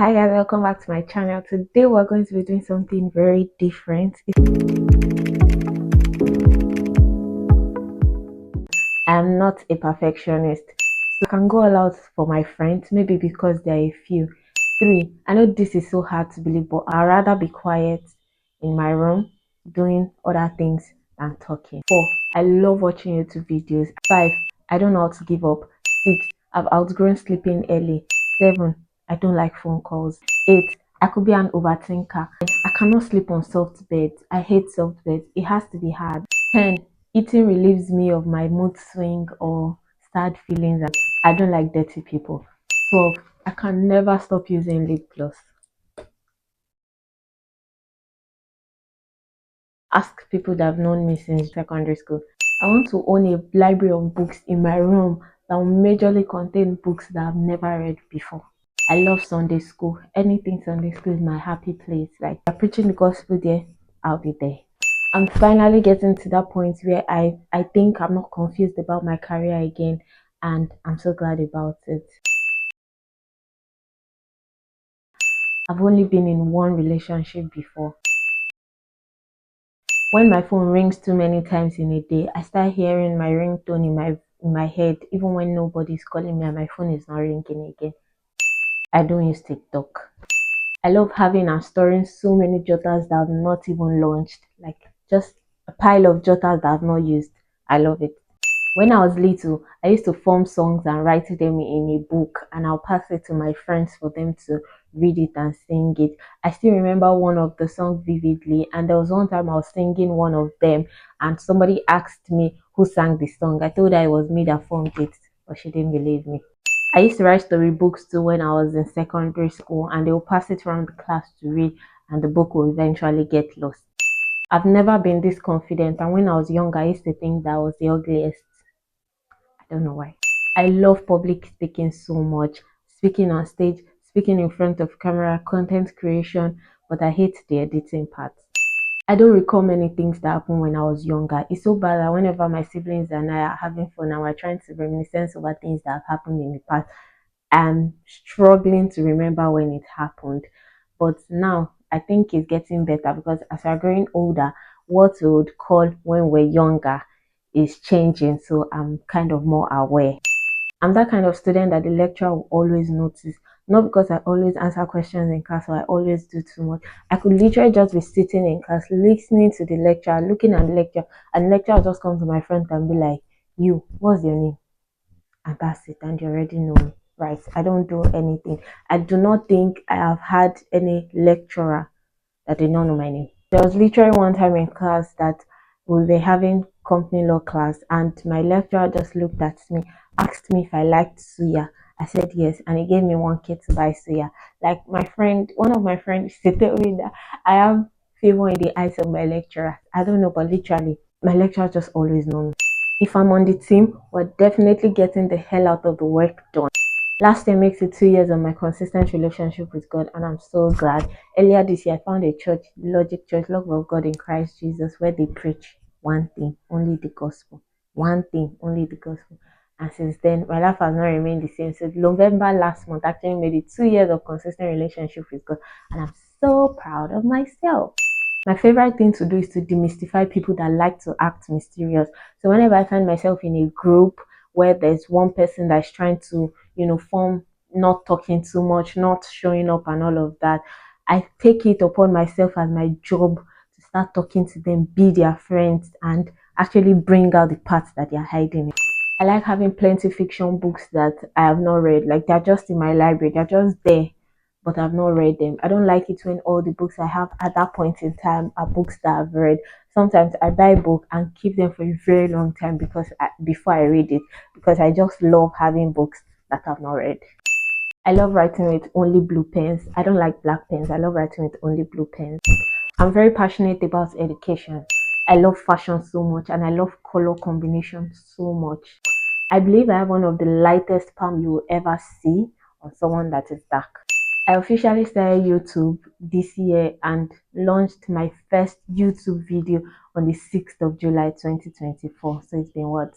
Hi guys, welcome back to my channel. Today we're going to be doing something very different. I'm not a perfectionist, so I can go all out for my friends, maybe because there are a few. 3, I know this is so hard to believe, but I'd rather be quiet in my room doing other things than talking. 4, I love watching YouTube videos. 5, I don't know how to give up. 6, I've outgrown sleeping early. 7, I don't like phone calls. 8, I could be an overthinker. I cannot sleep on soft beds. I hate soft beds. It has to be hard. 10, eating relieves me of my mood swing or sad feelings. And I don't like dirty people. 12, I can never stop using lip gloss. Ask people that have known me since secondary school. I want to own a library of books in my room that will majorly contain books that I've never read before. I love Sunday school. Anything Sunday school is my happy place. Like they're preaching the gospel there, I'll be there. I'm finally getting to that point where I think I'm not confused about my career again, and I'm so glad about it. I've only been in one relationship before. When my phone rings too many times in a day, I start hearing my ringtone in my head, even when nobody's calling me and my phone is not ringing again. I don't use TikTok. I love having and storing so many jotters that I've not even launched, like just a pile of jotters that I've not used. I love it. When I was little, I used to form songs and write them in a book, and I'll pass it to my friends for them to read it and sing it. I still remember one of the songs vividly, and there was one time I was singing one of them, and somebody asked me who sang the song. I told her it was me that formed it, but she didn't believe me. I used to write storybooks too when I was in secondary school, and they will pass it around the class to read, and the book will eventually get lost. I've never been this confident, and when I was young, I used to think that I was the ugliest. I don't know why. I love public speaking so much. Speaking on stage, speaking in front of camera, content creation, but I hate the editing part. I don't recall many things that happened when I was younger. It's so bad that whenever my siblings and I are having fun and we're trying to reminiscence over things that have happened in the past, I'm struggling to remember when it happened. But now I think it's getting better because as we're growing older, what we would call when we're younger is changing. So I'm kind of more aware. I'm that kind of student that the lecturer will always notice. Not because I always answer questions in class or I always do too much. I could literally just be sitting in class, listening to the lecturer, looking at the lecture, and the lecturer will just come to my front and be like, "You, what's your name?" And that's it, and you already know me. Right? I don't do anything. I do not think I have had any lecturer that did not know my name. There was literally one time in class that we were having company law class, and my lecturer just looked at me, asked me if I liked suya. I said yes, and he gave me 1K to buy suya. Like my friend, one of my friends, she told me that I have favor in the eyes of my lecturer. I don't know, but literally, my lecturer just always knows me. If I'm on the team, we're definitely getting the hell out of the work done. Last year makes it 2 years of my consistent relationship with God, and I'm so glad. Earlier this year, I found a church, Logic Church, Love of God in Christ Jesus, where they preach one thing, only the gospel. One thing, only the gospel. And since then, my life has not remained the same. So November last month actually made it 2 years of consistent relationship with God, and I'm so proud of myself. My favorite thing to do is to demystify people that like to act mysterious. So whenever I find myself in a group where there's one person that's trying to, form not talking too much, not showing up and all of that, I take it upon myself as my job to start talking to them, be their friends, and actually bring out the parts that they're hiding. I like having plenty fiction books that I have not read. Like they're just in my library, they're just there, but I've not read them. I don't like it when all the books I have at that point in time are books that I've read. Sometimes I buy a book and keep them for a very long time before I read it, because I just love having books that I've not read. I love writing with only blue pens. I don't like black pens. I love writing with only blue pens. I'm very passionate about education. I love fashion so much, and I love color combination so much. I believe I have one of the lightest palm you will ever see on someone that is dark. I officially started YouTube this year and launched my first YouTube video on the 6th of July 2024. So it's been what,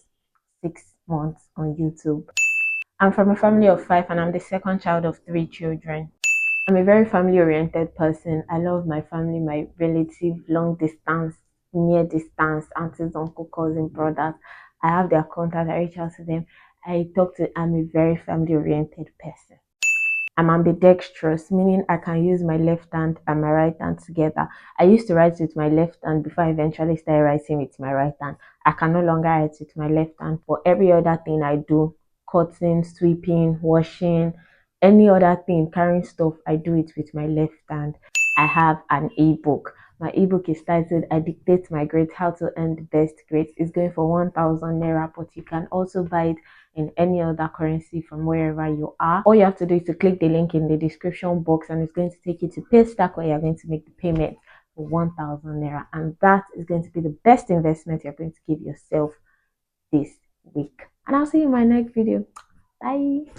6 months on YouTube. I'm from a family of 5 and I'm the second child of 3 children. I'm a very family oriented person. I love my family, my relative, long distance, near distance, aunties, uncle, cousin, brothers. I have their contact. I reach out to them. I'm a very family oriented person. I'm ambidextrous, meaning I can use my left hand and my right hand together. I used to write with my left hand before I eventually started writing with my right hand. I can no longer write with my left hand. For every other thing I do, cutting, sweeping, washing, any other thing, carrying stuff, I do it with my left hand. I have an ebook. My ebook is titled I Dictate My Grades, How to Earn the Best Grades. It's going for 1,000 naira, but you can also buy it in any other currency from wherever you are. All you have to do is to click the link in the description box and it's going to take you to Paystack where you're going to make the payment for 1,000 naira. And that is going to be the best investment you're going to give yourself this week. And I'll see you in my next video. Bye.